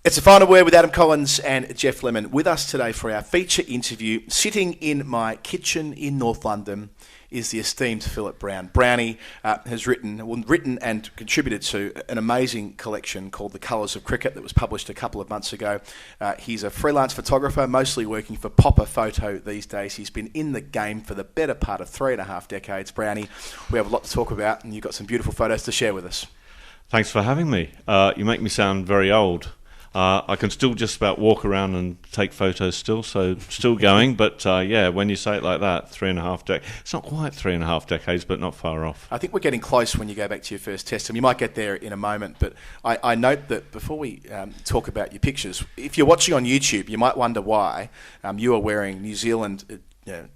It's a final word with Adam Collins and Jeff Lemon with us today for our feature interview. Sitting in my kitchen in North London is the esteemed Phillip Brown. Browny has written and contributed to an amazing collection called The Colours of Cricket that was published a couple of months ago. He's a freelance photographer, mostly working for Popper Photo these days. He's been in the game for the better part of 3.5 decades. Browny, we have a lot to talk about, and you've got some beautiful photos to share with us. Thanks for having me. You make me sound very old. I can still just about walk around and take photos still going. But when you say it like that, 3.5 decades. It's not quite 3.5 decades, but not far off. I think we're getting close when you go back to your first test, and you might get there in a moment. But I note that before we talk about your pictures, if you're watching on YouTube, you might wonder why you are wearing New Zealand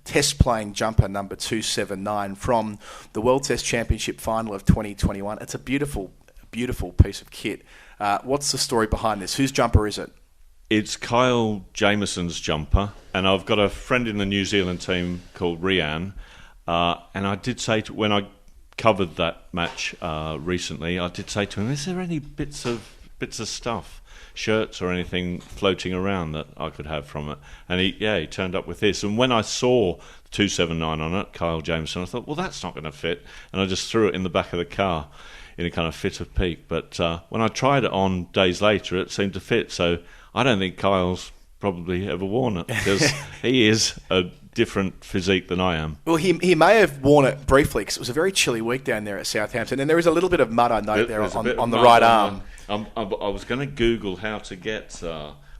test playing jumper number 279 from the World Test Championship final of 2021. It's a beautiful piece of kit. What's the story behind this? Whose jumper is it? It's Kyle Jamieson's jumper, and I've got a friend in the New Zealand team called Rian, and I did say when I covered that match recently, I did say to him, is there any bits of stuff, shirts or anything floating around that I could have from it? And he turned up with this, and when I saw 279 on it, Kyle Jamieson, I thought, well, that's not going to fit, and I just threw it in the back of the car in a kind of fit of pique. But when I tried it on days later, it seemed to fit. So I don't think Kyle's probably ever worn it, because he is a different physique than I am. Well, he may have worn it briefly, because it was a very chilly week down there at Southampton, and there is a little bit of mud, I note, there on the right arm. I was going to Google how to get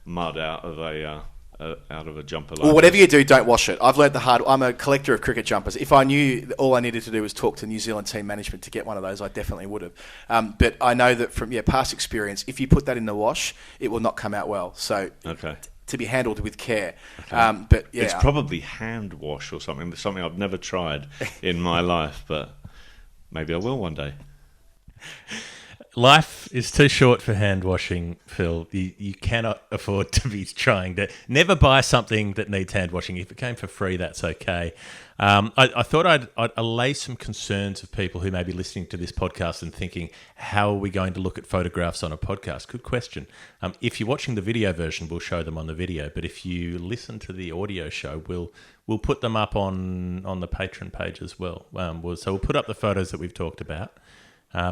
mud out of a jumper like well, whatever you do, don't wash it. I've learnt the hard. I'm a collector of cricket jumpers. If I knew all I needed to do was talk to New Zealand team management to get one of those, I definitely would have. But I know that from past experience, if you put that in the wash, it will not come out well. So to be handled with care. Okay. It's probably hand wash or something. It's something I've never tried in my life, but maybe I will one day. Life is too short for hand washing, Phil. You cannot afford to be trying to... Never buy something that needs hand washing. If it came for free, that's okay. I thought I'd allay some concerns of people who may be listening to this podcast and thinking, how are we going to look at photographs on a podcast? Good question. If you're watching the video version, we'll show them on the video. But if you listen to the audio show, we'll put them up on the Patreon page as well. So we'll put up the photos that we've talked about.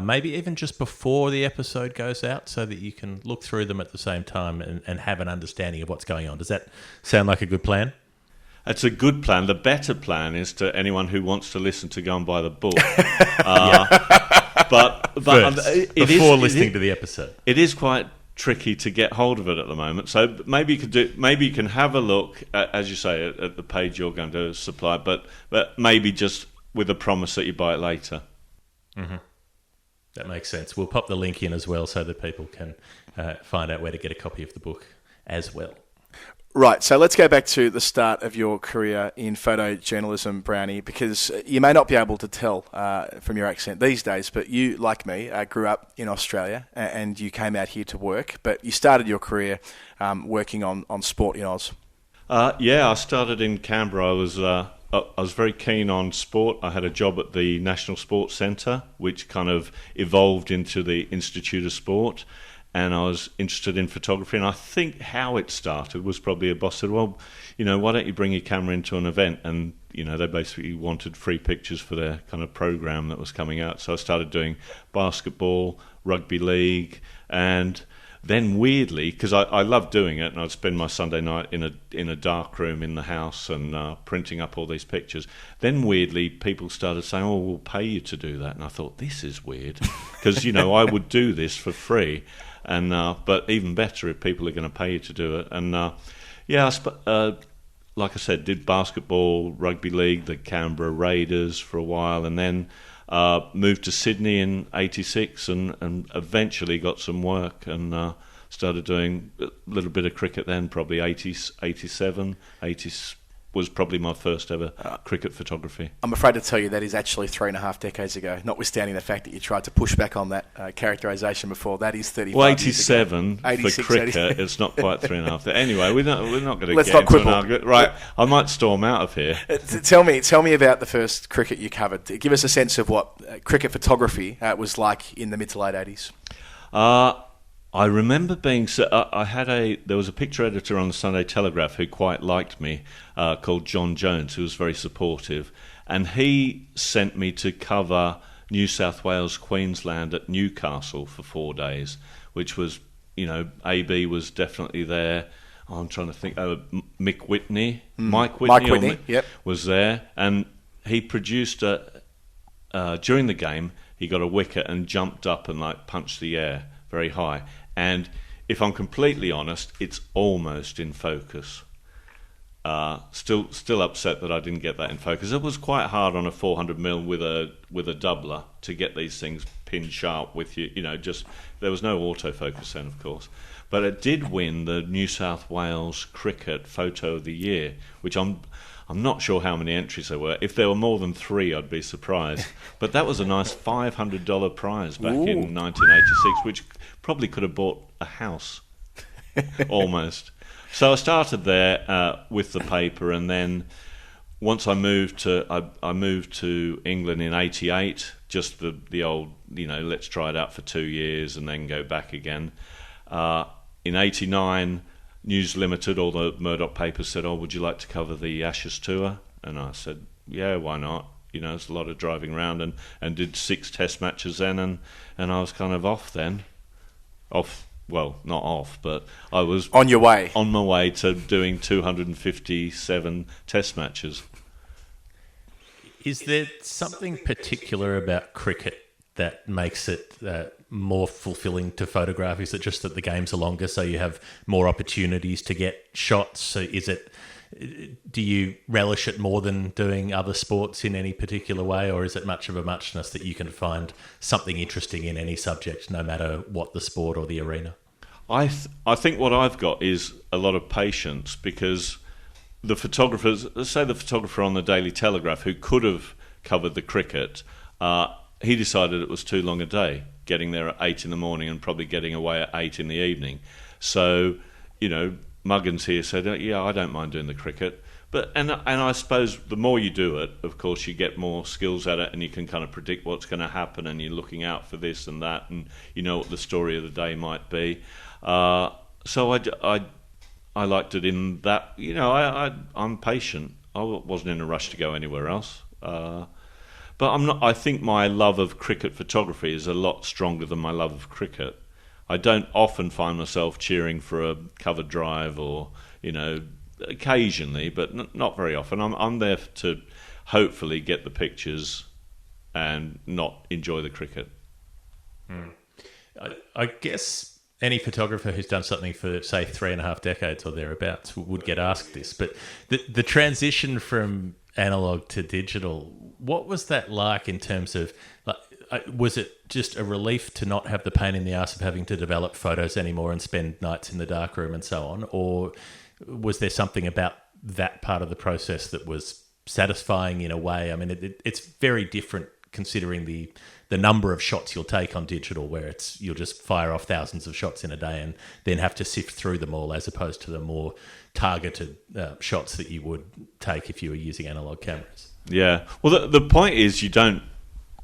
Maybe even just before the episode goes out, so that you can look through them at the same time and have an understanding of what's going on. Does that sound like a good plan? It's a good plan. The better plan is to anyone who wants to listen to go and buy the book. But first, before listening to the episode. It is quite tricky to get hold of it at the moment. So maybe you can have a look, as you say, at the page you're going to supply, but maybe just with a promise that you buy it later. Mm-hmm. That makes sense. We'll pop the link in as well so that people can find out where to get a copy of the book as well. Right, so let's go back to the start of your career in photojournalism, Browny, because you may not be able to tell from your accent these days, but you, like me, grew up in Australia and you came out here to work, but you started your career working on sport in Oz. I started in Canberra. I was very keen on sport. I had a job at the National Sports Centre, which kind of evolved into the Institute of Sport, and I was interested in photography. And I think how it started was probably a boss said, well, why don't you bring your camera into an event? And, they basically wanted free pictures for their kind of program that was coming out. So I started doing basketball, rugby league, and then weirdly, because I loved doing it, and I'd spend my Sunday night in a dark room in the house and printing up all these pictures. Then weirdly, people started saying, "Oh, we'll pay you to do that." And I thought, this is weird, because I would do this for free, and but even better if people are going to pay you to do it. And like I said, did basketball, rugby league, the Canberra Raiders for a while, and then moved to Sydney in '86 and eventually got some work and started doing a little bit of cricket then, probably 87, 80 was probably my first ever cricket photography. I'm afraid to tell you that is actually 3.5 decades ago, notwithstanding the fact that you tried to push back on that characterisation before. That is 35 well, years ago. 87 for cricket, it's not quite 3.5. Anyway, we're not going to Let's get not into quibble. an argument. Right, I might storm out of here. Tell me about the first cricket you covered. Give us a sense of what cricket photography was like in the mid to late 80s. I remember being. There was a picture editor on the Sunday Telegraph who quite liked me, called John Jones, who was very supportive, and he sent me to cover New South Wales, Queensland at Newcastle for 4 days, which was, AB was definitely there. Oh, I'm trying to think. Mike Whitney, yep, was there, and he produced during the game. He got a wicket and jumped up and punched the air very high. And if I'm completely honest, it's almost in focus. Still upset that I didn't get that in focus. It was quite hard on a 400mm with a doubler to get these things pin sharp with you. There was no autofocus then, of course. But it did win the New South Wales Cricket Photo of the Year, which I'm not sure how many entries there were. If there were more than 3, I'd be surprised. But that was a nice $500 prize back in 1986, which probably could have bought a house, almost. So I started there with the paper, and then once I moved to England in '88, just the old, let's try it out for 2 years and then go back again. In '89, News Limited, all the Murdoch papers said, "Oh, would you like to cover the Ashes tour?" And I said, "Yeah, why not?" It's a lot of driving around, and did 6 test matches then, and I was kind of off then. Well, not off, but I was on my way to doing 257 test matches. Is there something particular about cricket that makes it more fulfilling to photograph? Is it just that the games are longer, so you have more opportunities to get shots? So do you relish it more than doing other sports in any particular way, or is it much of a muchness that you can find something interesting in any subject, no matter what the sport or the arena? I think what I've got is a lot of patience, because the photographers, let's say the photographer on the Daily Telegraph who could have covered the cricket, he decided it was too long a day, getting there at 8 in the morning and probably getting away at 8 in the evening. So, Muggins here said, "Yeah, I don't mind doing the cricket." But and I suppose the more you do it, of course, you get more skills at it, and you can kind of predict what's going to happen, and you're looking out for this and that, and you know what the story of the day might be. So I liked it in that, I'm patient. I wasn't in a rush to go anywhere else. But I'm not. I think my love of cricket photography is a lot stronger than my love of cricket. I don't often find myself cheering for a cover drive, or occasionally, but not very often. I'm there to hopefully get the pictures and not enjoy the cricket. I guess any photographer who's done something for, say, 3.5 decades or thereabouts would get asked this, but the transition from analog to digital, what was that like in terms of, was it just a relief to not have the pain in the ass of having to develop photos anymore and spend nights in the darkroom and so on? Or was there something about that part of the process that was satisfying in a way? I mean, it's very different considering the number of shots you'll take on digital, where you'll just fire off thousands of shots in a day and then have to sift through them all, as opposed to the more targeted shots that you would take if you were using analog cameras. Yeah. Well, the point is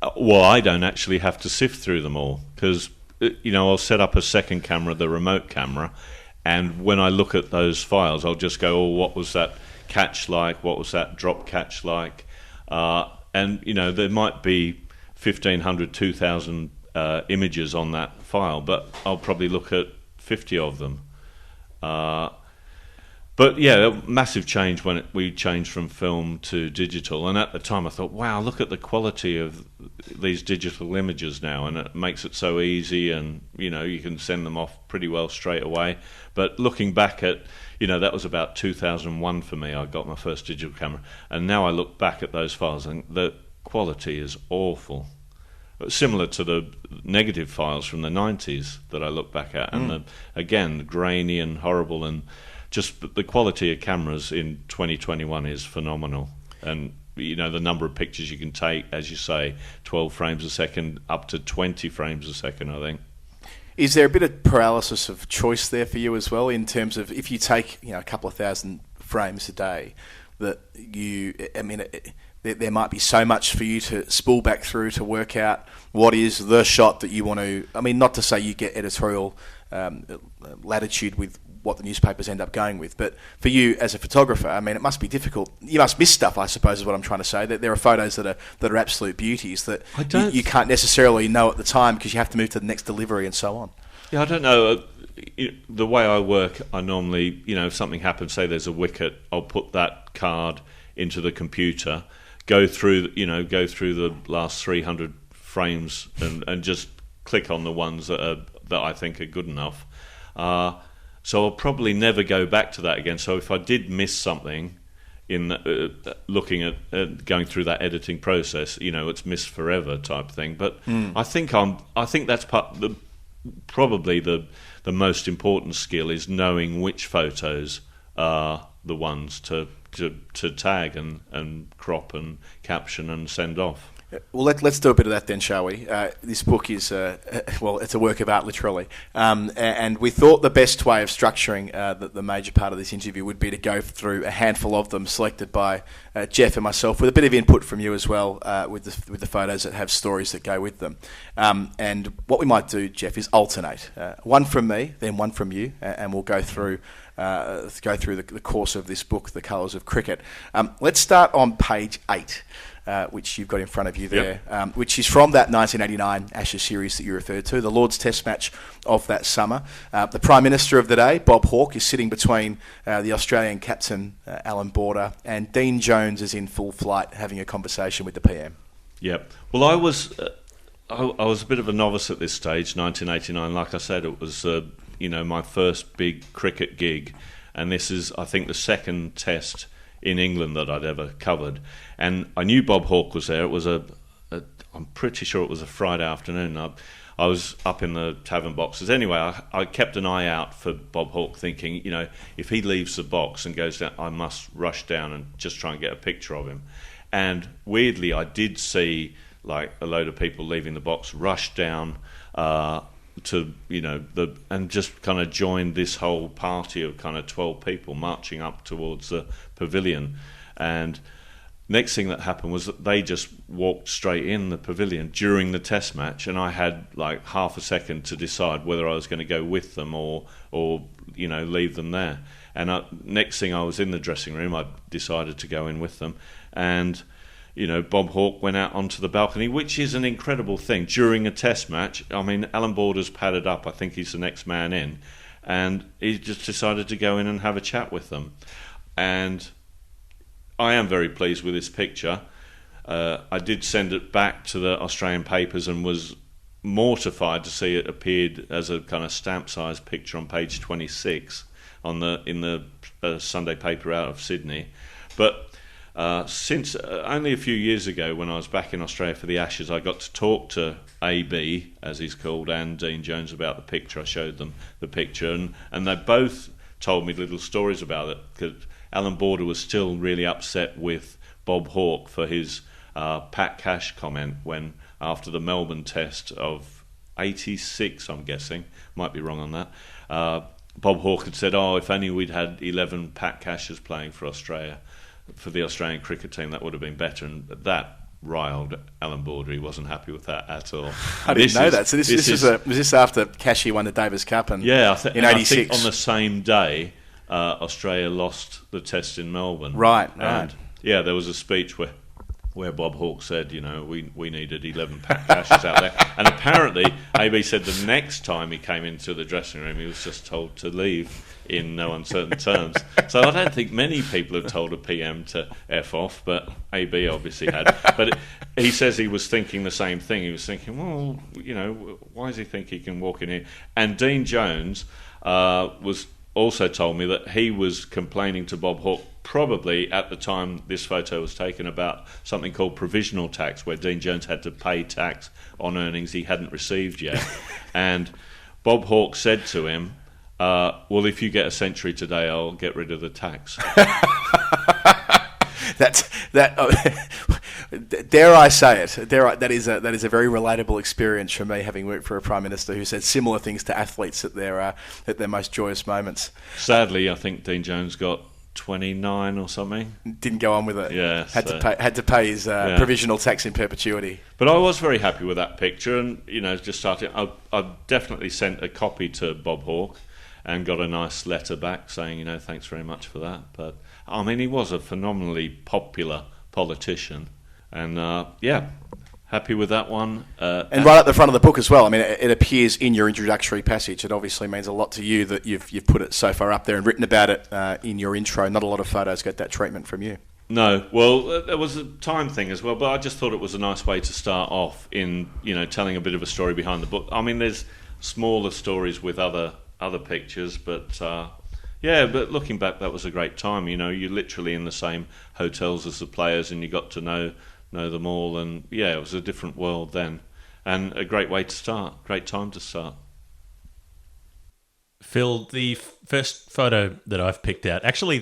I don't actually have to sift through them all, because, I'll set up a second camera, the remote camera, and when I look at those files, I'll just go, what was that catch like? What was that drop catch like? And, there might be 1,500, 2,000 images on that file, but I'll probably look at 50 of them. But yeah, massive change when we changed from film to digital. And at the time I thought, wow, look at the quality of these digital images now. And it makes it so easy, and, you can send them off pretty well straight away. But looking back at, that was about 2001 for me. I got my first digital camera. And now I look back at those files and the quality is awful. Similar to the negative files from the 90s that I look back at. And again, grainy and horrible, and just the quality of cameras in 2021 is phenomenal. And, the number of pictures you can take, as you say, 12 frames a second, up to 20 frames a second, I think. Is there a bit of paralysis of choice there for you as well, in terms of if you take, a couple of thousand frames a day, that there might be so much for you to spool back through to work out what is the shot that you want to... not to say you get editorial latitude with what the newspapers end up going with. But for you as a photographer, I mean, it must be difficult. You must miss stuff, I suppose, is what I'm trying to say. That there are photos that are absolute beauties that you can't necessarily know at the time because you have to move to the next delivery and so on. Yeah, I don't know. The way I work, I normally, if something happens, say there's a wicket, I'll put that card into the computer, go through the last 300 frames and just click on the ones that I think are good enough. So I'll probably never go back to that again. So if I did miss something in looking at going through that editing process, it's missed forever type thing. But I think that's probably the most important skill is knowing which photos are the ones to tag and crop and caption and send off. Well, let's do a bit of that then, shall we? This book is, it's a work of art, literally. And we thought the best way of structuring the major part of this interview would be to go through a handful of them selected by Jeff and myself, with a bit of input from you as well, with the photos that have stories that go with them. And what we might do, Jeff, is alternate. One from me, then one from you, and we'll go through the course of this book, The Colours of Cricket. Let's start on page 8. Which you've got in front of you there, which is from that 1989 Ashes series that you referred to, the Lord's Test match of that summer. The Prime Minister of the day, Bob Hawke, is sitting between the Australian captain, Alan Border, and Dean Jones is in full flight having a conversation with the PM. Yep. Well, I was a bit of a novice at this stage, 1989. Like I said, it was my first big cricket gig, and this is, I think, the second test in England that I'd ever covered. And I knew Bob Hawke was there. It was I'm pretty sure it was a Friday afternoon. I was up in the tavern boxes. Anyway, I kept an eye out for Bob Hawke, thinking, if he leaves the box and goes down, I must rush down and just try and get a picture of him. And weirdly, I did see like a load of people leaving the box, rush down and just kind of joined this whole party of kind of 12 people marching up towards the pavilion. And next thing that happened was that they just walked straight in the pavilion during the test match, and I had like half a second to decide whether I was going to go with them or leave them there. And next thing I was in the dressing room, I decided to go in with them, and Bob Hawke went out onto the balcony, which is an incredible thing during a test match. I mean, Alan Border's padded up. I think he's the next man in. And he just decided to go in and have a chat with them. And I am very pleased with this picture. I did send it back to the Australian papers and was mortified to see it appeared as a kind of stamp-sized picture on page 26 in the Sunday paper out of Sydney. But since only a few years ago, when I was back in Australia for the Ashes, I got to talk to AB, as he's called, and Dean Jones about the picture. I showed them the picture, and they both told me little stories about it, because Alan Border was still really upset with Bob Hawke for his Pat Cash comment when, after the Melbourne test of 86, I'm guessing, might be wrong on that, Bob Hawke had said, if only we'd had 11 Pat Cashes playing for Australia, for the Australian cricket team, that would have been better. And that riled Alan Border. He wasn't happy with that at all. I didn't know that. So was this after Cashy won the Davis Cup in 86? I think on the same day, Australia lost the test in Melbourne. Right. And there was a speech where Bob Hawke said, we needed 11 Pat Cashes out there. And apparently, AB said the next time he came into the dressing room, he was just told to leave in no uncertain terms. So I don't think many people have told a PM to F off, but AB obviously had. But he says he was thinking the same thing. He was thinking, well, why does he think he can walk in here? And Dean Jones was also told me that he was complaining to Bob Hawke, probably at the time this photo was taken, about something called provisional tax, where Dean Jones had to pay tax on earnings he hadn't received yet. And Bob Hawke said to him, well, if you get a century today, I'll get rid of the tax. Dare I say it? That is a very relatable experience for me, having worked for a Prime Minister who said similar things to athletes at their most joyous moments. Sadly, I think Dean Jones got 29 or something. Didn't go on with it. Yeah, had to pay his provisional tax in perpetuity. But I was very happy with that picture, and just started. I definitely sent a copy to Bob Hawke, and got a nice letter back saying, thanks very much for that. But I mean, he was a phenomenally popular politician, and happy with that one. And right at the front of the book as well. I mean, it appears in your introductory passage. It obviously means a lot to you that you've put it so far up there and written about it in your intro. Not a lot of photos get that treatment from you. No, well, there was a time thing as well, but I just thought it was a nice way to start off in, telling a bit of a story behind the book. I mean, there's smaller stories with other pictures, but but looking back, that was a great time. You're literally in the same hotels as the players, and you got to know them all, and it was a different world then, and a great way to start, great time to start. Phil, the first photo that I've picked out, actually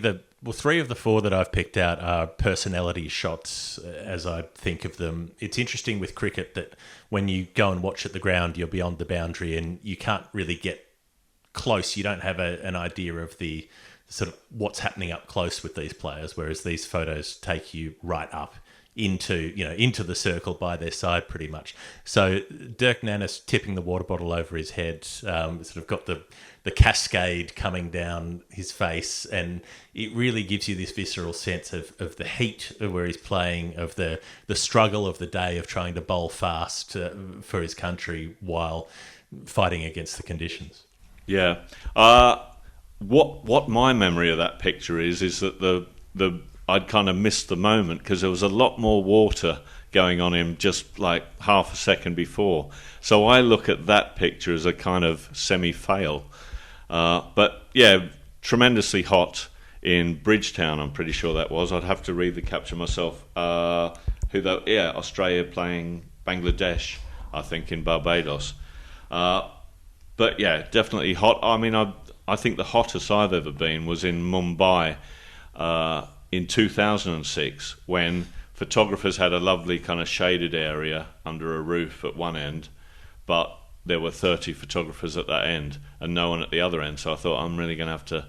three of the four that I've picked out are personality shots as I think of them. It's interesting with cricket that when you go and watch at the ground, you're beyond the boundary and you can't really get close. You don't have an idea of the sort of what's happening up close with these players, whereas these photos take you right up into the circle by their side pretty much. So Dirk Nannes tipping the water bottle over his head, sort of got the cascade coming down his face, and it really gives you this visceral sense of the heat of where he's playing, of the struggle of the day of trying to bowl fast for his country while fighting against the conditions. Yeah. What my memory of that picture is that the I'd kind of missed the moment because there was a lot more water going on him just like half a second before. So I look at that picture as a kind of semi-fail. But tremendously hot in Bridgetown, I'm pretty sure that was. I'd have to read the capture myself. Australia playing Bangladesh, I think, in Barbados. But definitely hot. I mean, I think the hottest I've ever been was in Mumbai in 2006, when photographers had a lovely kind of shaded area under a roof at one end, but there were 30 photographers at that end and no one at the other end. So I thought, I'm really going to have to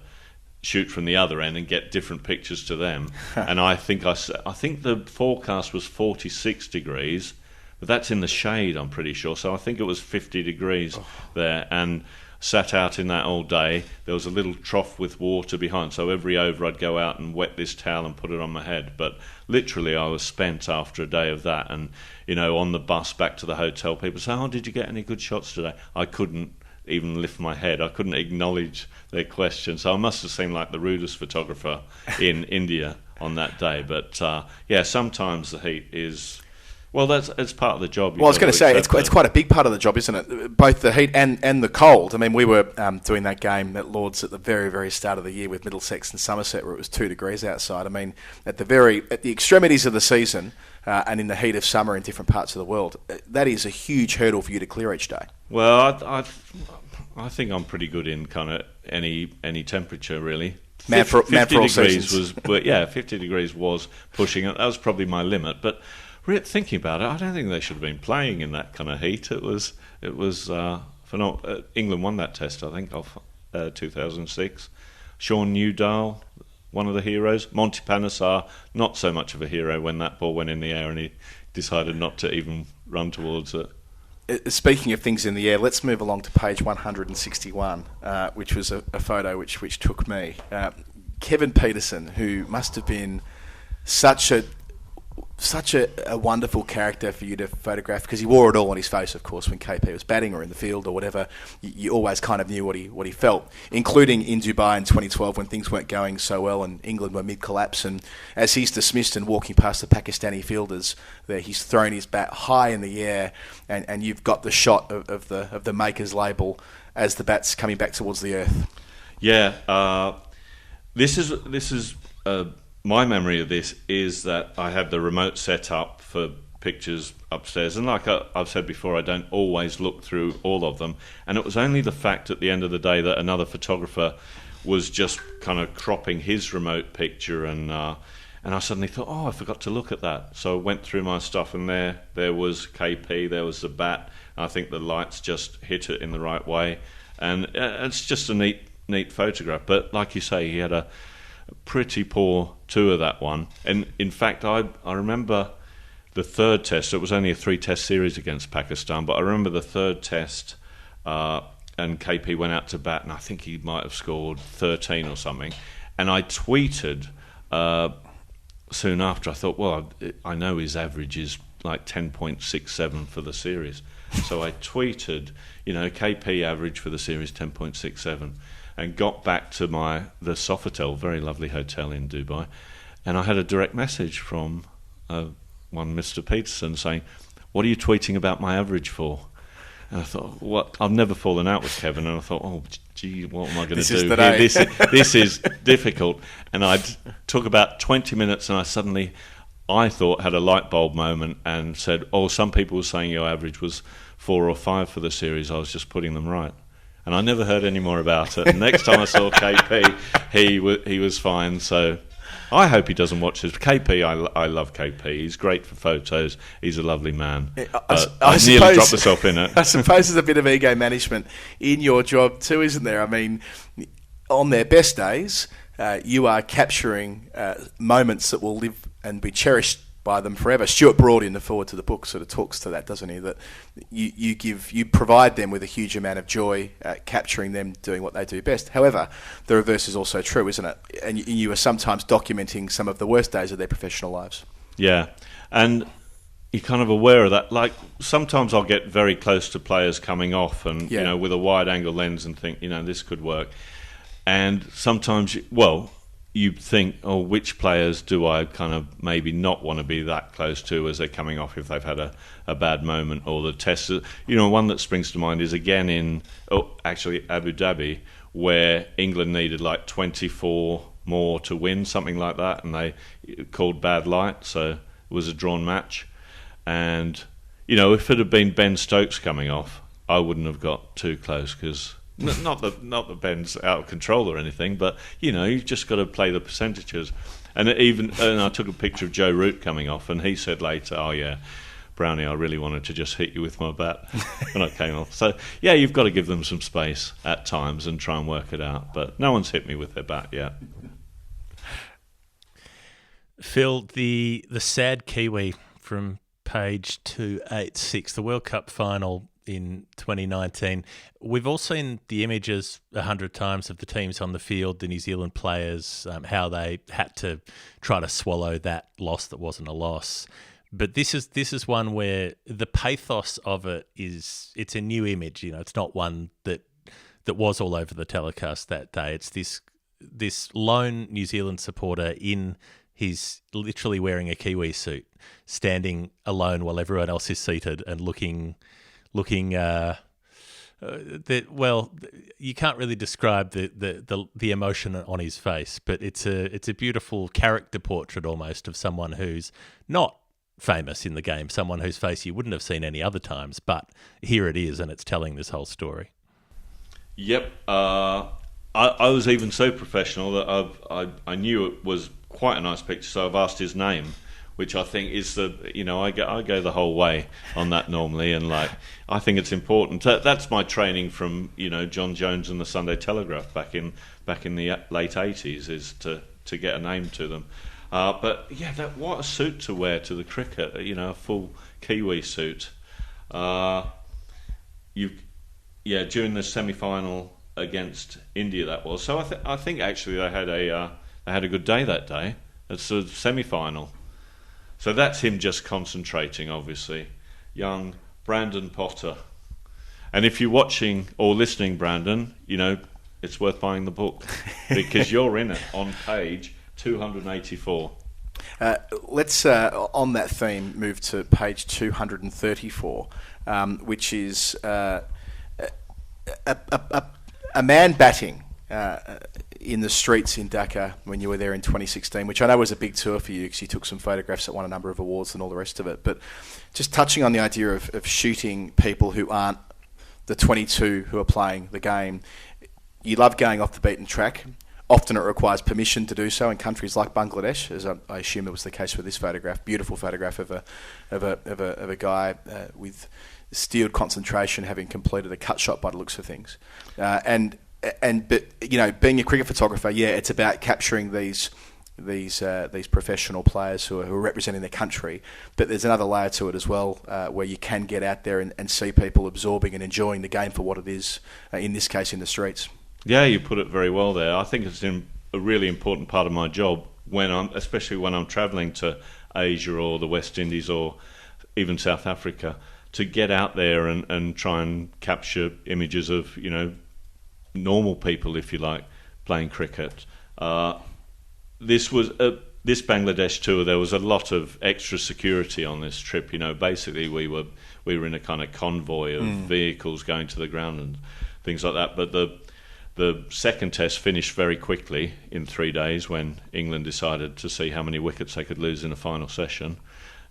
shoot from the other end and get different pictures to them. And I think the forecast was 46 degrees, but that's in the shade, I'm pretty sure. So I think it was 50 degrees there, and sat out in that all day. There was a little trough with water behind, so every over I'd go out and wet this towel and put it on my head. But literally I was spent after a day of that, and on the bus back to the hotel, people say, did you get any good shots today? I couldn't even lift my head. I couldn't acknowledge their questions. So I must have seemed like the rudest photographer in India on that day. But sometimes the heat is... Well, it's part of the job. Well, I was going to say, it's quite a big part of the job, isn't it? Both the heat and the cold. I mean, we were doing that game at Lord's at the very, very start of the year with Middlesex and Somerset, where it was 2 degrees outside. I mean, at the extremities of the season and in the heat of summer in different parts of the world, that is a huge hurdle for you to clear each day. Well, I think I'm pretty good in kind of any temperature, really. 50 degrees was, 50 degrees was pushing it. That was probably my limit, but... Thinking about it, I don't think they should have been playing in that kind of heat. It was phenomenal. England won that test, I think, of 2006. Sean Newdale, one of the heroes. Monty Panesar, not so much of a hero when that ball went in the air and he decided not to even run towards it. Speaking of things in the air, let's move along to page 161, which was a photo which took me. Kevin Pietersen, who must have been such a wonderful character for you to photograph, because he wore it all on his face, of course, when KP was batting or in the field or whatever. You always kind of knew what he felt, including in Dubai in 2012 when things weren't going so well and England were mid-collapse, and as he's dismissed and walking past the Pakistani fielders there, he's thrown his bat high in the air, and you've got the shot of the maker's label as the bat's coming back towards the earth. This is my memory of this is that I had the remote set up for pictures upstairs, and like I've said before, I don't always look through all of them, and it was only the fact at the end of the day that another photographer was just kind of cropping his remote picture, and I suddenly thought, I forgot to look at that. So I went through my stuff, and there was KP, there was the bat, and I think the lights just hit it in the right way, and it's just a neat photograph. But like you say, he had a pretty poor tour, that one. And in fact, I remember the third test. It was only a 3-test series against Pakistan, but I remember the third test, and KP went out to bat, and I think he might have scored 13 or something. And I tweeted soon after. I thought, well, I know his average is like 10.67 for the series. So I tweeted, KP average for the series 10.67, and got back to the Sofitel, very lovely hotel in Dubai, and I had a direct message from one Mr. Pietersen saying, "What are you tweeting about my average for?" And I thought, what? I've never fallen out with Kevin, and I thought, oh, gee, what am I going to do here? This is difficult. And I took about 20 minutes, and I thought, had a light bulb moment and said, oh, some people were saying your average was 4 or 5 for the series. I was just putting them right. And I never heard any more about it. And next time I saw KP, he was fine. So I hope he doesn't watch this. KP, I love KP. He's great for photos. He's a lovely man. I nearly dropped myself in it. I suppose there's a bit of ego management in your job too, isn't there? I mean, on their best days, you are capturing moments that will live and be cherished by them forever. Stuart Broad in the forward to the book sort of talks to that, doesn't he? That you provide them with a huge amount of joy, capturing them doing what they do best. However, the reverse is also true, isn't it? And you are sometimes documenting some of the worst days of their professional lives. Yeah, and you're kind of aware of that. Like, sometimes I'll get very close to players coming off and, with a wide angle lens and think, this could work. And sometimes, you think, oh, which players do I kind of maybe not want to be that close to as they're coming off if they've had a bad moment, or the test. One that springs to mind is again in Abu Dhabi, where England needed like 24 more to win, something like that, and they called bad light, so it was a drawn match. And if it had been Ben Stokes coming off, I wouldn't have got too close, because not that Ben's out of control or anything, but you've just got to play the percentages. And I took a picture of Joe Root coming off, and he said later, "Oh yeah, Browny, I really wanted to just hit you with my bat when I came off." So yeah, you've got to give them some space at times and try and work it out. But no one's hit me with their bat yet. Phil, the Sad Kiwi from page 286, the World Cup final in 2019. We've all seen the images 100 times of the teams on the field, the New Zealand players, how they had to try to swallow that loss that wasn't a loss. But this is one where the pathos of it's a new image. It's not one that was all over the telecast that day. It's this lone New Zealand supporter he's literally wearing a Kiwi suit, standing alone while everyone else is seated and looking. You can't really describe the emotion on his face, but it's a beautiful character portrait almost of someone who's not famous in the game, someone whose face you wouldn't have seen any other times, but here it is, and it's telling this whole story. Yep, I was even so professional that I knew it was quite a nice picture, so I've asked his name, which I think is I go the whole way on that normally, and I think it's important. That's my training from John Jones and the Sunday Telegraph back in the late 80s, is to get a name to them. But yeah, what a suit to wear to the cricket, a full Kiwi suit. During the semi-final against India, that was. So I think actually they had a good day that day. It's a semi-final. So that's him just concentrating, obviously. Young Brandon Potter. And if you're watching or listening, Brandon, it's worth buying the book, because you're in it on page 284. Let's, on that theme, move to page 234, which is a man batting in the streets in Dhaka when you were there in 2016, which I know was a big tour for you because you took some photographs that won a number of awards and all the rest of it. But just touching on the idea of shooting people who aren't the 22 who are playing the game, you love going off the beaten track. Often it requires permission to do so in countries like Bangladesh, as I assume it was the case for this photograph. Beautiful photograph of a guy with steeled concentration, having completed a cut shot by the looks of things. And but being a cricket photographer, it's about capturing these professional players who are representing their country. But there's another layer to it as well, where you can get out there and see people absorbing and enjoying the game for what it is. In this case, in the streets. Yeah, you put it very well there. I think it's a really important part of my job especially when I'm travelling to Asia or the West Indies or even South Africa, to get out there and try and capture images of normal people, if you like, playing cricket. This Bangladesh tour, there was a lot of extra security on this trip. Basically we were in a kind of convoy of vehicles going to the ground and things like that. But the second test finished very quickly in 3 days when England decided to see how many wickets they could lose in a final session.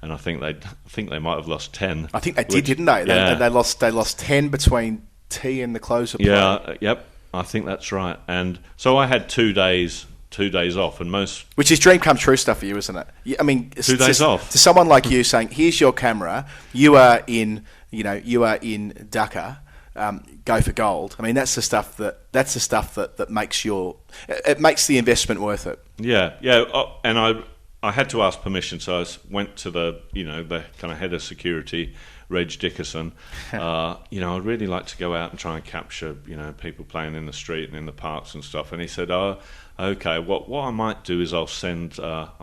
And I think they might have lost 10. I think they did, didn't they? Yeah. They lost 10 between tea and the close of play. Yeah, yep. I think that's right. And so I had 2 days off, and which is dream come true stuff for you, isn't it? I mean, 2 days off to someone like you, saying, "Here's your camera. You are in Dhaka. Go for gold." I mean, that's the stuff that makes makes the investment worth it. Yeah. And I had to ask permission, so I went to the kind of head of security, Reg Dickerson. I'd really like to go out and try and capture people playing in the street and in the parks and stuff. And he said, "Oh, okay. What I might do is I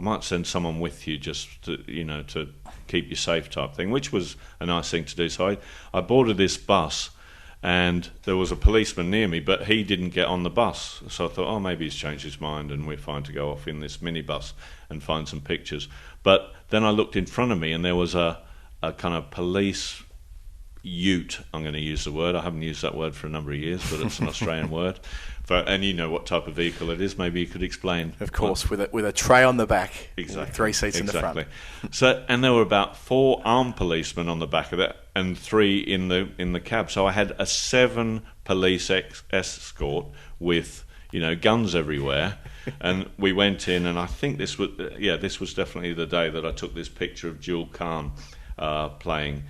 might send someone with you just to to keep you safe type thing," which was a nice thing to do. So I boarded this bus. And there was a policeman near me, but he didn't get on the bus. So I thought, maybe he's changed his mind and we're fine to go off in this minibus and find some pictures. But then I looked in front of me and there was a kind of police ute, I'm going to use the word. I haven't used that word for a number of years, but it's an Australian word. And you know what type of vehicle it is. Maybe you could explain. Of course, with a tray on the back, exactly, 3 seats in the front. So, and there were about 4 armed policemen on the back of it, and 3 in the cab. So I had a 7 police escort with guns everywhere, and we went in. And I think this was definitely the day that I took this picture of Jul Khan playing.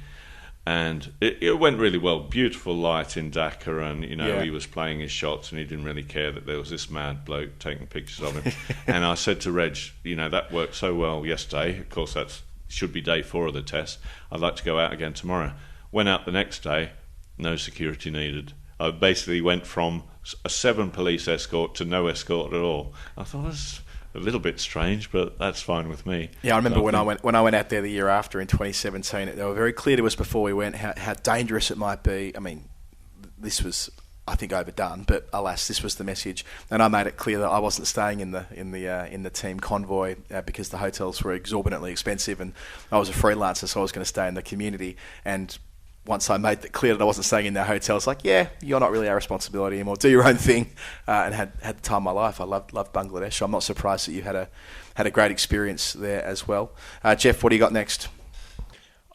And it went really well. Beautiful light in Dhaka, and he was playing his shots, and he didn't really care that there was this mad bloke taking pictures of him. And I said to Reg, that worked so well yesterday. Of course, that should be day 4 of the test. I'd like to go out again tomorrow. Went out the next day, no security needed. I basically went from a 7 police escort to no escort at all. I thought that's a little bit strange, but that's fine with me. Yeah, I remember when I went out there the year after in 2017. They were very clear to us before we went how dangerous it might be. I mean, this was, I think, overdone, but alas, this was the message. And I made it clear that I wasn't staying in the team convoy because the hotels were exorbitantly expensive, and I was a freelancer, so I was going to stay in the community. And once I made it clear that I wasn't staying in their hotel, it's like, yeah, you're not really our responsibility anymore. Do your own thing. And had the time of my life. I loved Bangladesh. So I'm not surprised that you had a great experience there as well. Jeff, what do you got next?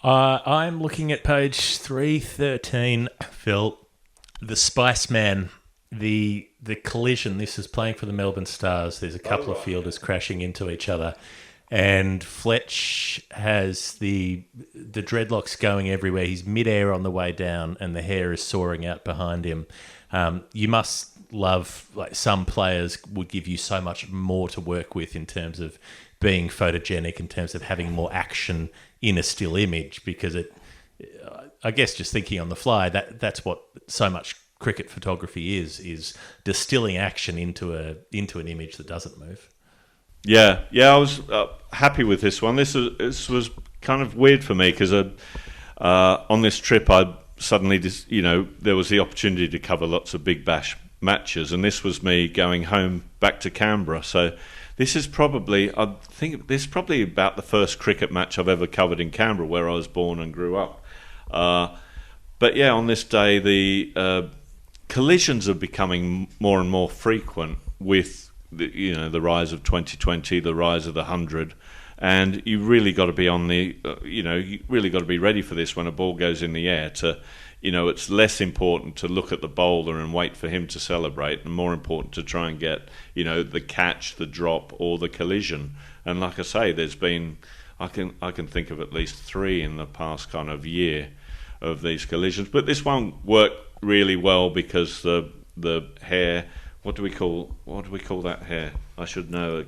I'm looking at page 313, Phil. The Spiceman, the collision. This is playing for the Melbourne Stars. There's a couple of fielders crashing into each other. And Fletch has the dreadlocks going everywhere. He's midair on the way down, and the hair is soaring out behind him. You must love, like, some players would give you so much more to work with in terms of being photogenic, in terms of having more action in a still image, because I guess just thinking on the fly, that's what so much cricket photography is distilling action into an image that doesn't move. Yeah, I was happy with this one. This was kind of weird for me because on this trip I suddenly there was the opportunity to cover lots of Big Bash matches, and this was me going home back to Canberra. So this is probably about the first cricket match I've ever covered in Canberra, where I was born and grew up. But yeah, on this day the collisions are becoming more and more frequent with the rise of 2020, the rise of the 100, and you really got to be on the, you really got to be ready for this when a ball goes in the air. It's less important to look at the bowler and wait for him to celebrate, and more important to try and get, the catch, the drop, or the collision. And like I say, there's been, I can think of at least 3 in the past kind of year of these collisions, but this one worked really well because the the hair. What do we call that hair? I should know.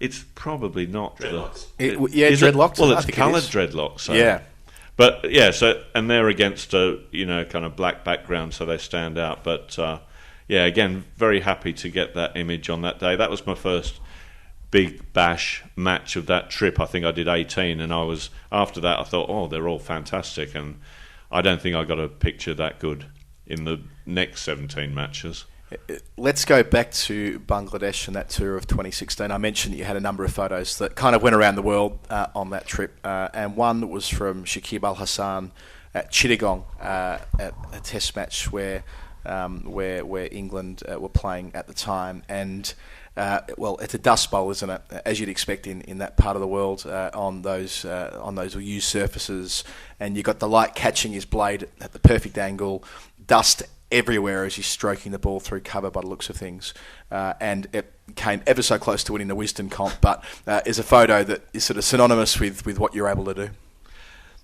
It's probably not dreadlocks. Dreadlocks. Well, it's coloured dreadlocks. So. Yeah. But yeah, and they're against a kind of black background, so they stand out. But yeah, again, very happy to get that image on that day. That was my first big bash match of that trip. I think I did 18, and after that I thought, oh, they're all fantastic, and I don't think I got a picture that good in the next 17 matches. Let's go back to Bangladesh and that tour of 2016. I mentioned that you had a number of photos that kind of went around the world on that trip, and one was from Shakib Al Hassan at Chittagong at a test match where England were playing at the time, and it's a dust bowl, isn't it? As you'd expect in that part of the world, on those used surfaces, and you got the light catching his blade at the perfect angle, dust everywhere as he's stroking the ball through cover by the looks of things, and it came ever so close to winning the Wisden comp, but is a photo that is sort of synonymous with what you're able to do.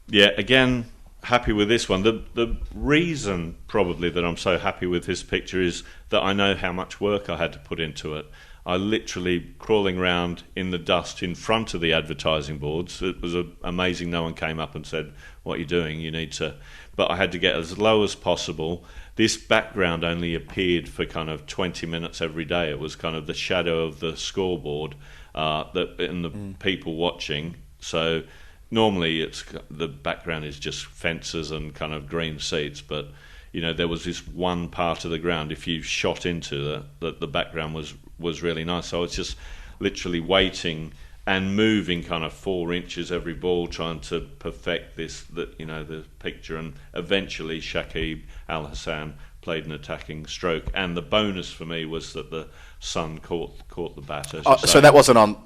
Yeah, again, happy with this one. The reason probably that I'm so happy with this picture is that I know how much work I had to put into it. I literally crawling around in the dust in front of the advertising boards. It was amazing. No one came up and said, "What are you doing? You need to." But I had to get as low as possible. This background only appeared for kind of 20 minutes every day. It was kind of the shadow of the scoreboard and the people watching. So normally the background is just fences and kind of green seats, but there was this one part of the ground. If you shot into the background was really nice. So I was just literally waiting and moving kind of 4 inches every ball, trying to perfect the picture. And eventually Shakib Al Hassan played an attacking stroke. And the bonus for me was that the sun caught the bat. So that wasn't on.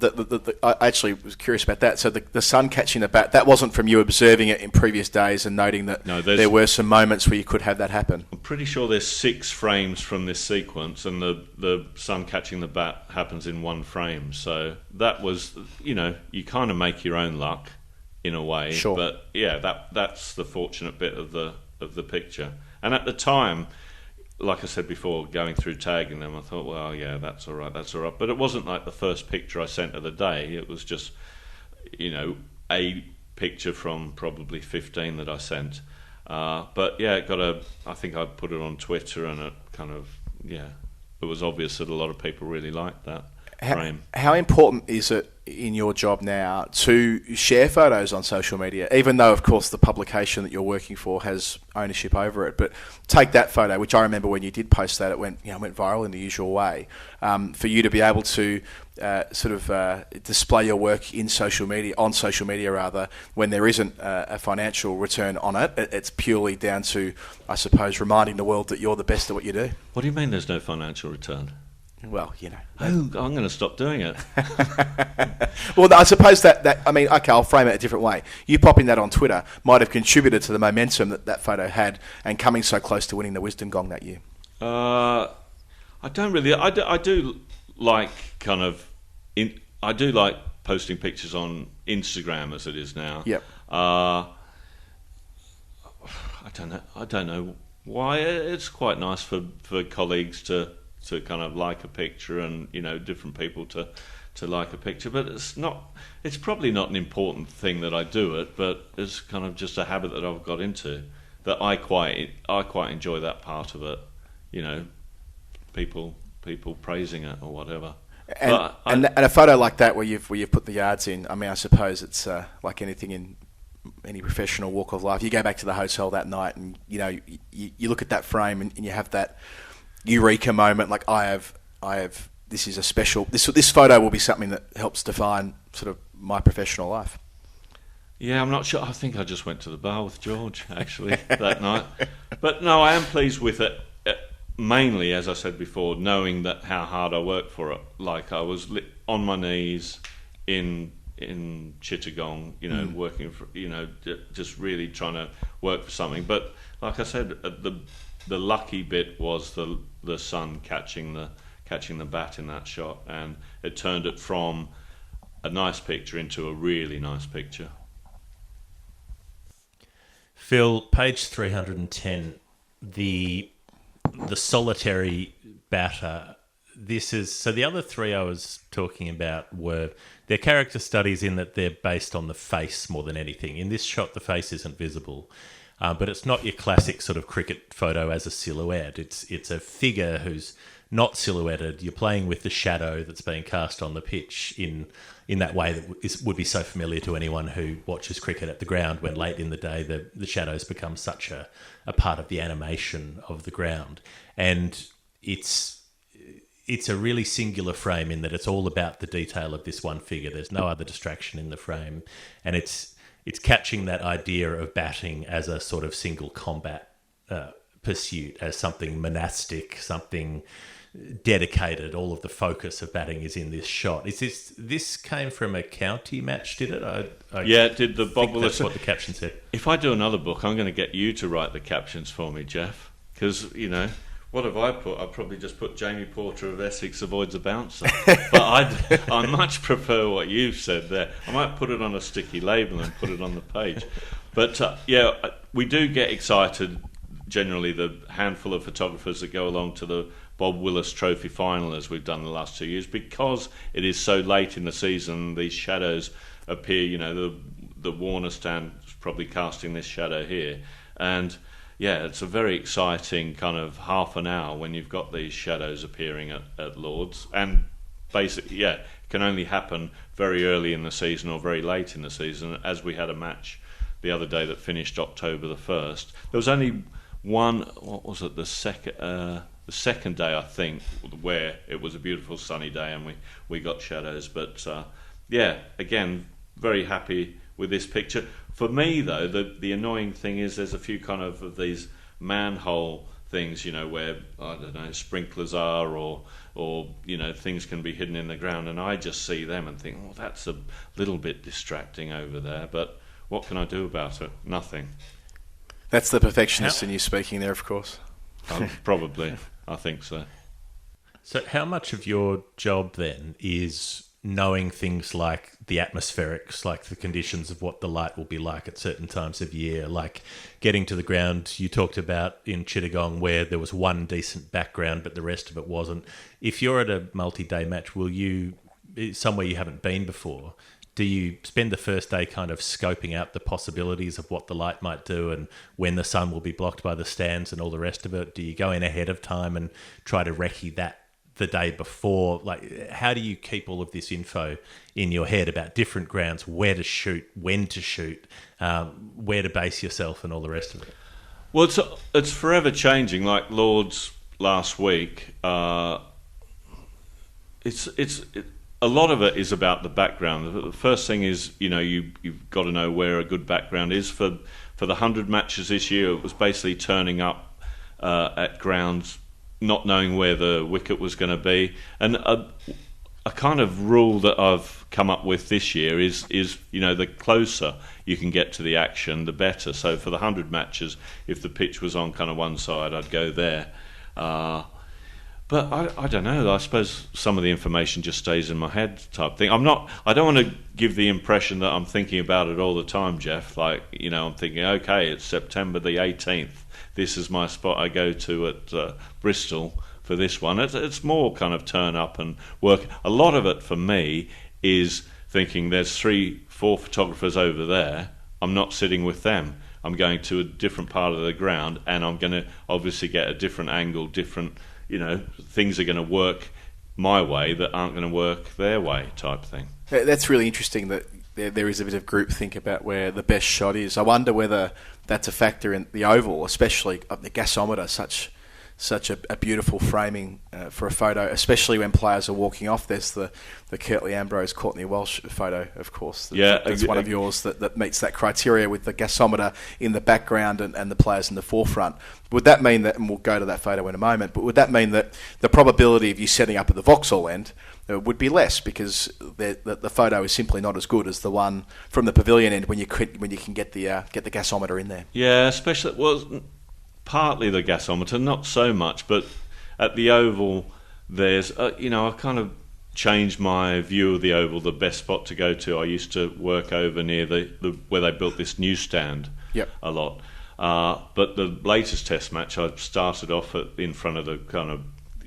I actually was curious about that. So the sun catching the bat, that wasn't from you observing it in previous days and noting that there were some moments where you could have that happen. I'm pretty sure there's 6 frames from this sequence, and the sun catching the bat happens in 1 frame. So that was, you kind of make your own luck in a way. Sure. But yeah, that's the fortunate bit of the picture. And at the time, like I said before, going through tagging them, I thought, well, yeah, that's all right. But it wasn't like the first picture I sent of the day. It was just, a picture from probably 15 that I sent. But yeah, I think I put it on Twitter, and it kind of, it was obvious that a lot of people really liked that frame. How important is it in your job now to share photos on social media, even though, of course, the publication that you're working for has ownership over it? But take that photo, which I remember when you did post that, it went viral in the usual way. For you to be able to display your work on social media rather, when there isn't a financial return on it, it's purely down to, I suppose, reminding the world that you're the best at what you do. What do you mean there's no financial return? Well, I'm going to stop doing it. Well, I suppose I'll frame it a different way. You popping that on Twitter might have contributed to the momentum that photo had, and coming so close to winning the Wisden Gong that year. I don't really. I do like I do like posting pictures on Instagram as it is now. Yep. I don't know why. It's quite nice for colleagues to kind of like a picture, and different people to like a picture, but it's probably not an important thing that I do it, but it's kind of just a habit that I've got into, that I quite enjoy that part of it, people praising it or whatever. And a photo like that where you've put the yards in, I suppose it's like anything in any professional walk of life. You go back to the hotel that night, and you look at that frame, and you have that eureka moment, like I have. This is a special. This photo will be something that helps define sort of my professional life. Yeah, I'm not sure. I think I just went to the bar with George actually that night. But no, I am pleased with it. Mainly, as I said before, knowing that how hard I worked for it. Like I was on my knees in Chittagong, working for, just really trying to work for something. But like I said, the lucky bit was the sun catching the bat in that shot, and it turned it from a nice picture into a really nice picture. Phil, page 310, the the solitary batter. This is so. The other three I was talking about were their character studies in that they're based on the face more than anything. In this shot, the face isn't visible, but it's not your classic sort of cricket photo as a silhouette. It's a figure who's not silhouetted. You're playing with the shadow that's being cast on the pitch in that way that would be so familiar to anyone who watches cricket at the ground, when late in the day the shadows become such a part of the animation of the ground. And it's a really singular frame in that it's all about the detail of this one figure. There's no other distraction in the frame. And it's catching that idea of batting as a sort of single combat pursuit, as something monastic, something dedicated. All of the focus of batting is in this shot. This came from a county match, did it? Yeah, it did. The Bob Willis. That's what the caption said. If I do another book, I'm going to get you to write the captions for me, Jeff, because, what have I put? I'd probably just put Jamie Porter of Essex avoids a bouncer. But I much prefer what you've said there. I might put it on a sticky label and put it on the page. But we do get excited, generally, the handful of photographers that go along to the Bob Willis Trophy final, as we've done the last 2 years, because it is so late in the season. These shadows appear, the Warner stand is probably casting this shadow here. And it's a very exciting kind of half an hour when you've got these shadows appearing at Lord's. And basically, it can only happen very early in the season or very late in the season, as we had a match the other day that finished October the 1st. There was only one, what was it, the second day, I think, where it was a beautiful sunny day and we got shadows. But, again, very happy with this picture. For me, though, the annoying thing is there's a few kind of these manhole things, where, I don't know, sprinklers are or things can be hidden in the ground, and I just see them and think, oh, that's a little bit distracting over there, but what can I do about it? Nothing. That's the perfectionist in you speaking there, of course. Probably, I think so. So how much of your job then is knowing things like the atmospherics, like the conditions of what the light will be like at certain times of year, like getting to the ground you talked about in Chittagong where there was one decent background but the rest of it wasn't. If you're at a multi-day match, will you, somewhere you haven't been before, do you spend the first day kind of scoping out the possibilities of what the light might do and when the sun will be blocked by the stands and all the rest of it? Do you go in ahead of time and try to recce that the day before? Like, how do you keep all of this info in your head about different grounds, where to shoot, when to shoot, where to base yourself and all the rest of it? Well, it's forever changing. Like Lord's last week, a lot of it is about the background. The first thing is, you've got to know where a good background is. For the 100 matches this year, it was basically turning up at grounds not knowing where the wicket was going to be. And a kind of rule that I've come up with this year is the closer you can get to the action, the better. So for the 100 matches, if the pitch was on kind of one side, I'd go there. But I don't know. I suppose some of the information just stays in my head, type thing. I don't want to give the impression that I'm thinking about it all the time, Jeff. Like, I'm thinking, okay, it's September the 18th. This is my spot I go to at Bristol for this one. It's more kind of turn up and work. A lot of it for me is thinking there's 3-4 photographers over there. I'm not sitting with them. I'm going to a different part of the ground, and I'm going to obviously get a different angle, different, things are going to work my way that aren't going to work their way, type thing. That's really interesting that there is a bit of groupthink about where the best shot is. I wonder whether that's a factor in the oval, especially the gasometer, such a beautiful framing for a photo, especially when players are walking off. There's the Kirtley Ambrose, Courtney Walsh photo, of course. That's one of yours that meets that criteria with the gasometer in the background and the players in the forefront. Would that mean that, and we'll go to that photo in a moment, but would that mean that the probability of you setting up at the Vauxhall end would be less because the photo is simply not as good as the one from the pavilion end when you can get the gasometer in there? Yeah, especially partly the gasometer, not so much, but at the Oval, there's, I've kind of changed my view of the Oval, the best spot to go to. I used to work over near the where they built this newsstand a lot. But the latest Test match, I started off in front of the kind of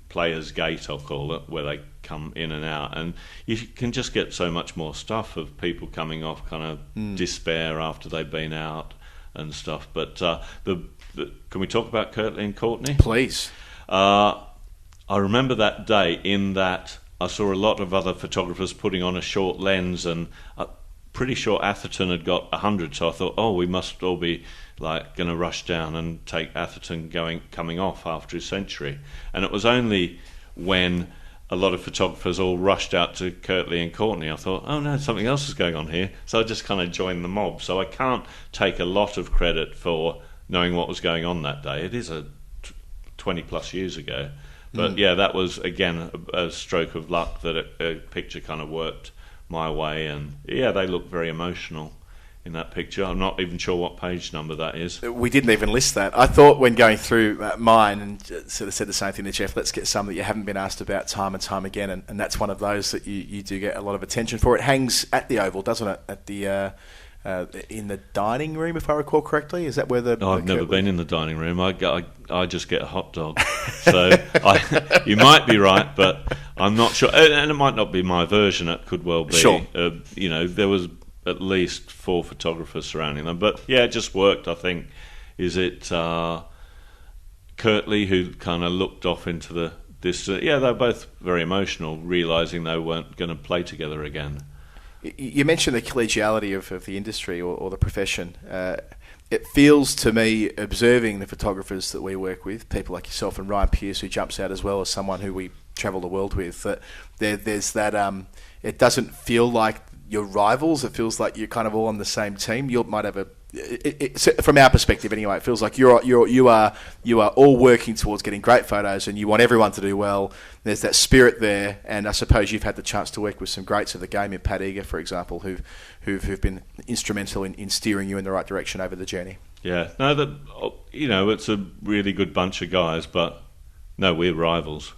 players' gate, I'll call it, where they come in and out, and you can just get so much more stuff of people coming off kind of despair after they've been out and stuff. But can we talk about Kirtley and Courtney? Please. I remember that day in that I saw a lot of other photographers putting on a short lens, and pretty sure Atherton had got 100, so I thought, we must all be like going to rush down and take Atherton coming off after his century. And it was only when a lot of photographers all rushed out to Kirtley and Courtney, I thought, oh no, something else is going on here. So I just kind of joined the mob. So I can't take a lot of credit for knowing what was going on that day. It is 20 plus years ago. But yeah, that was, again, a stroke of luck that a picture kind of worked my way. And yeah, they look very emotional in that picture. I'm not even sure what page number that is. We didn't even list that. I thought when going through mine, and sort of said the same thing to Jeff, let's get some that you haven't been asked about time and time again, and that's one of those that you do get a lot of attention for. It hangs at the Oval, doesn't it, at the in the dining room, if I recall correctly? Is that where the... I've never been in the dining room. I just get a hot dog. So you might be right, but I'm not sure. And it might not be my version. It could well be. Sure. There was at least 4 photographers surrounding them. But yeah, it just worked, I think. Is it Kirtley who kind of looked off into the distance? Yeah, they're both very emotional, realising they weren't going to play together again. You mentioned the collegiality of the industry or the profession. It feels to me, observing the photographers that we work with, people like yourself and Ryan Pearce, who jumps out as well as someone who we travel the world with, that there's that... it doesn't feel like your rivals. It feels like you're kind of all on the same team. You might have from our perspective anyway, it feels like you are all working towards getting great photos, and you want everyone to do well. There's that spirit there, and I suppose you've had the chance to work with some greats of the game, in Pat Eager, for example, who've been instrumental in steering you in the right direction over the journey. Yeah, no, it's a really good bunch of guys, but no, we're rivals.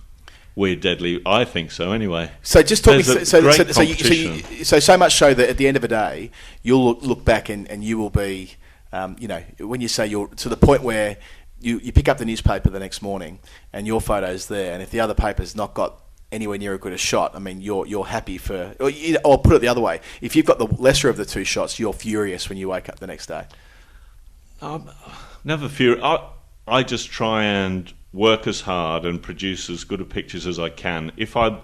We're deadly. I think so, anyway. So just talk me. So much so that at the end of the day, you'll look back and you will be, when you say you're to the point where you pick up the newspaper the next morning and your photo's there, and if the other paper's not got anywhere near a good a shot, I mean, you're happy for. Or put it the other way: if you've got the lesser of the 2 shots, you're furious when you wake up the next day. Never furious. I just try and work as hard and produce as good a pictures as I can. If I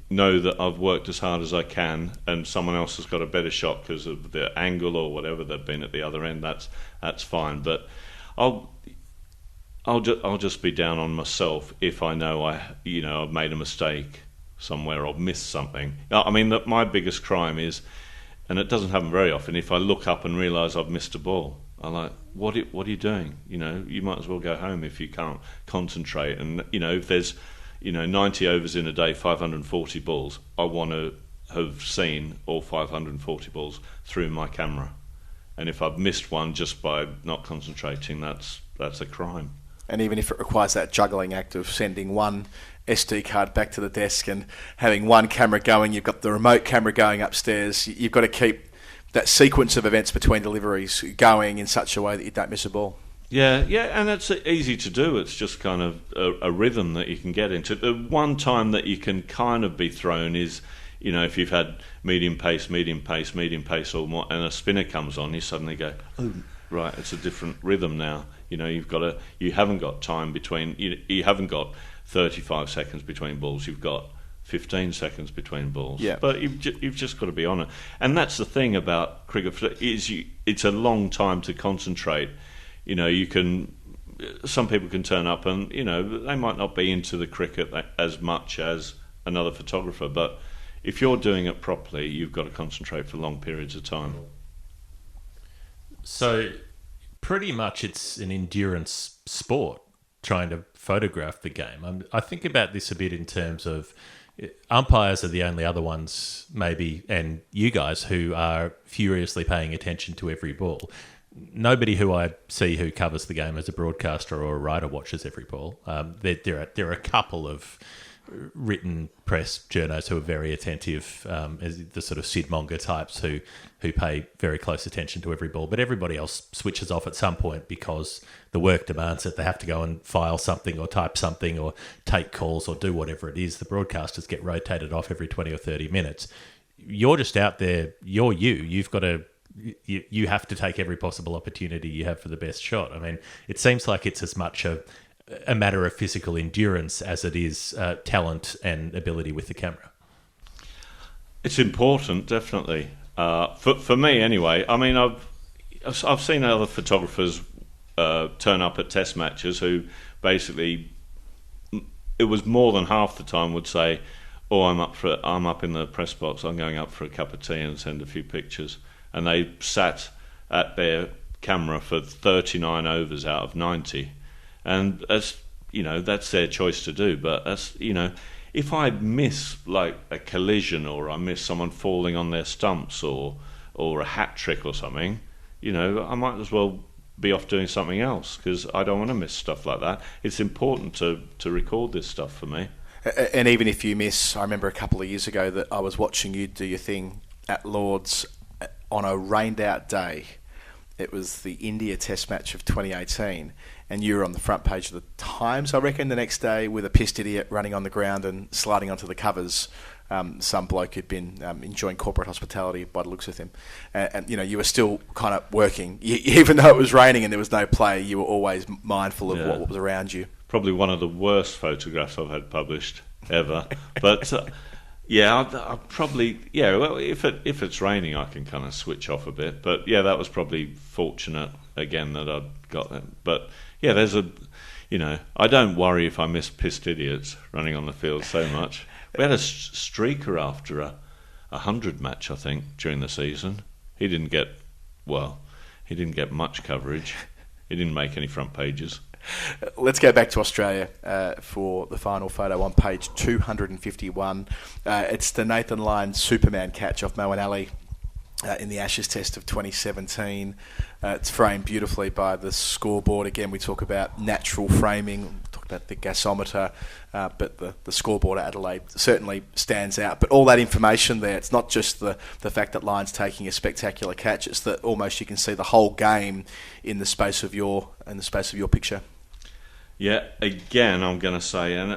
know that I've worked as hard as I can and someone else has got a better shot because of the angle or whatever they've been at the other end, that's fine. But I'll just be down on myself if I know I've made a mistake somewhere or missed something. I mean, that my biggest crime is, and it doesn't happen very often, if I look up and realise I've missed a ball. I'm like, what are you doing? You might as well go home if you can't concentrate. And, if there's, 90 overs in a day, 540 balls, I want to have seen all 540 balls through my camera. And if I've missed one just by not concentrating, that's a crime. And even if it requires that juggling act of sending one SD card back to the desk and having one camera going, you've got the remote camera going upstairs, you've got to keep that sequence of events between deliveries going in such a way that you don't miss a ball. Yeah, and it's easy to do. It's just kind of a rhythm that you can get into. The one time that you can kind of be thrown is, if you've had medium pace, or more, and a spinner comes on, you suddenly go, oh, right, it's a different rhythm now. You haven't got time between, you haven't got 35 seconds between balls. You've got 15 seconds between balls. Yeah. But you've just got to be on it. And that's the thing about cricket, is it's a long time to concentrate. Some people can turn up and, they might not be into the cricket as much as another photographer, but if you're doing it properly, you've got to concentrate for long periods of time. So pretty much it's an endurance sport, trying to photograph the game. I think about this a bit in terms of umpires are the only other ones, maybe, and you guys who are furiously paying attention to every ball. Nobody who I see who covers the game as a broadcaster or a writer watches every ball. There are a couple of written press journos who are very attentive, as the sort of Sid Monger types who pay very close attention to every ball. But everybody else switches off at some point because the work demands it. They have to go and file something or type something or take calls or do whatever it is. The broadcasters get rotated off every 20 or 30 minutes. You're just out there. You're you. You've got to... You have to take every possible opportunity you have for the best shot. I mean, it seems like it's as much a matter of physical endurance as it is talent and ability with the camera. It's important, definitely. For me, anyway. I mean, I've seen other photographers turn up at test matches who basically, it was more than half the time would say, "Oh, I'm up in the press box. I'm going up for a cup of tea and send a few pictures." And they sat at their camera for 39 overs out of 90. And that's their choice to do. But if I miss like a collision or I miss someone falling on their stumps or a hat trick or something, I might as well be off doing something else because I don't want to miss stuff like that. It's important to record this stuff for me. And even if you miss, I remember a couple of years ago that I was watching you do your thing at Lord's on a rained out day. It was the India Test match of 2018, and you were on the front page of the Times, I reckon, the next day with a pissed idiot running on the ground and sliding onto the covers. Some bloke who'd been enjoying corporate hospitality by the looks of him. And you were still kind of working. Even though it was raining and there was no play, you were always mindful of what was around you. Probably one of the worst photographs I've had published ever. But... I probably well, if it's raining, I can kind of switch off a bit. But that was probably fortunate again that I got that. But there's I don't worry if I miss pissed idiots running on the field so much. We had a streaker after a 100 match, I think, during the season. He didn't get much coverage. He didn't make any front pages. Let's go back to Australia for the final photo on page 251. It's the Nathan Lyon Superman catch off Moeen Ali in the Ashes Test of 2017. It's framed beautifully by the scoreboard. Again, we talk about natural framing, we talk about the gasometer, but the scoreboard at Adelaide certainly stands out. But all that information there, it's not just the fact that Lyon's taking a spectacular catch, it's that almost you can see the whole game in the space of your picture. Yeah, again, I'm going to say, and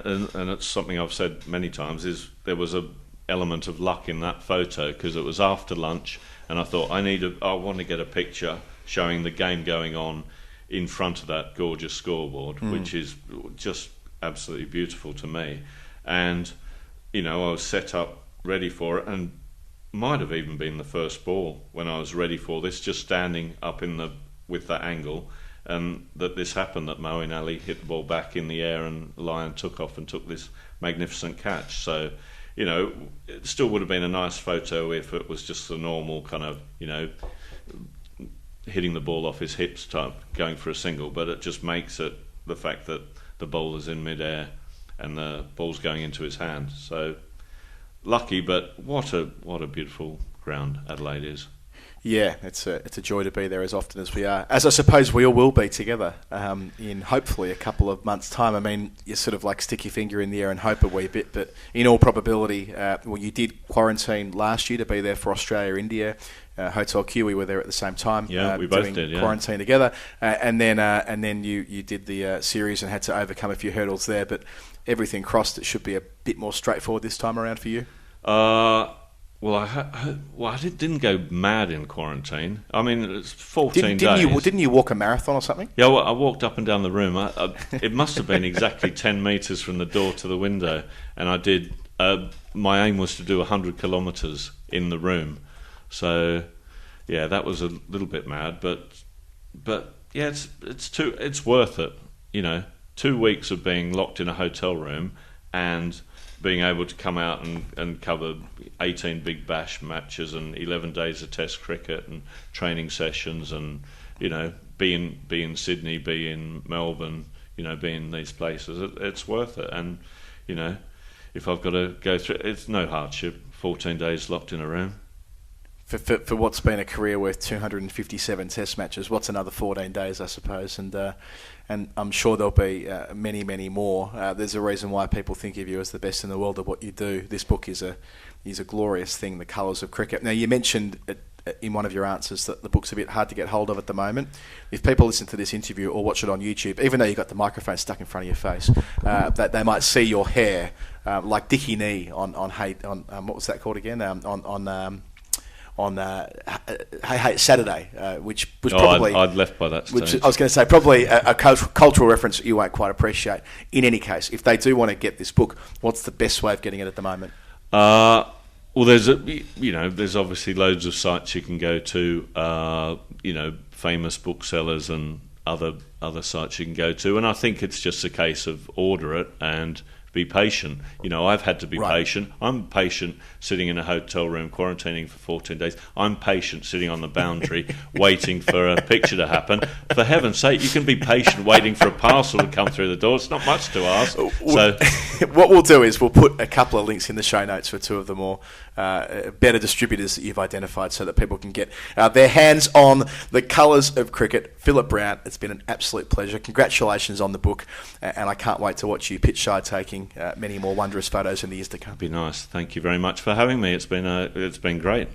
it's something I've said many times, is there was a element of luck in that photo because it was after lunch, and I thought I want to get a picture showing the game going on in front of that gorgeous scoreboard, which is just absolutely beautiful to me. And I was set up ready for it, and might have even been the first ball when I was ready for this, just standing up with that angle. And that this happened, that Moeen Ali hit the ball back in the air and Lyon took off and took this magnificent catch. So, it still would have been a nice photo if it was just the normal kind of, hitting the ball off his hips type, going for a single. But it just makes it the fact that the bowler's in midair and the ball's going into his hand. So, lucky, but what a beautiful ground Adelaide is. Yeah, it's a joy to be there as often as we are, as I suppose we all will be together in hopefully a couple of months' time. I mean, you sort of like stick your finger in the air and hope a wee bit, but in all probability, you did quarantine last year to be there for Australia, India. Hotel Kiwi were there at the same time. Yeah, we both did. Yeah, quarantine together, and then you did the series and had to overcome a few hurdles there. But everything crossed, it should be a bit more straightforward this time around for you. Well, I didn't go mad in quarantine. I mean, it's 14 days. Didn't you walk a marathon or something? Yeah, well, I walked up and down the room. It must have been exactly 10 metres from the door to the window. And I did... my aim was to do 100 kilometres in the room. So, yeah, that was a little bit mad. But yeah, it's worth it. 2 weeks of being locked in a hotel room and... being able to come out and cover 18 Big Bash matches and 11 days of Test cricket and training sessions and, be in Sydney, be in Melbourne, be in these places, it's worth it. And, if I've got to go through, it's no hardship, 14 days locked in a room. for what's been a career worth 257 Test matches, what's another 14 days, I suppose, and I'm sure there'll be many, many more. There's a reason why people think of you as the best in the world at what you do. This book is a glorious thing, The Colours of Cricket. Now, you mentioned in one of your answers that the book's a bit hard to get hold of at the moment. If people listen to this interview or watch it on YouTube, even though you've got the microphone stuck in front of your face, that they might see your hair like Dickie Knee on what was that called again? On Hey Saturday, which was probably... I'd left by that stage. Which I was going to say, probably a cultural reference that you won't quite appreciate. In any case, if they do want to get this book, what's the best way of getting it at the moment? Well, there's obviously loads of sites you can go to, famous booksellers and other sites you can go to, and I think it's just a case of order it and be patient. I've had to be patient. I'm patient sitting in a hotel room quarantining for 14 days. I'm patient sitting on the boundary waiting for a picture to happen. For heaven's sake, you can be patient waiting for a parcel to come through the door. It's not much to ask. So, what we'll do is we'll put a couple of links in the show notes for two of the more better distributors that you've identified so that people can get their hands on The Colours of Cricket. Phillip Brown, it's been an absolute pleasure. Congratulations on the book, and I can't wait to watch you pitch shy taking many more wondrous photos in the years to come. be nice. Thank you very much for having me. It's been great.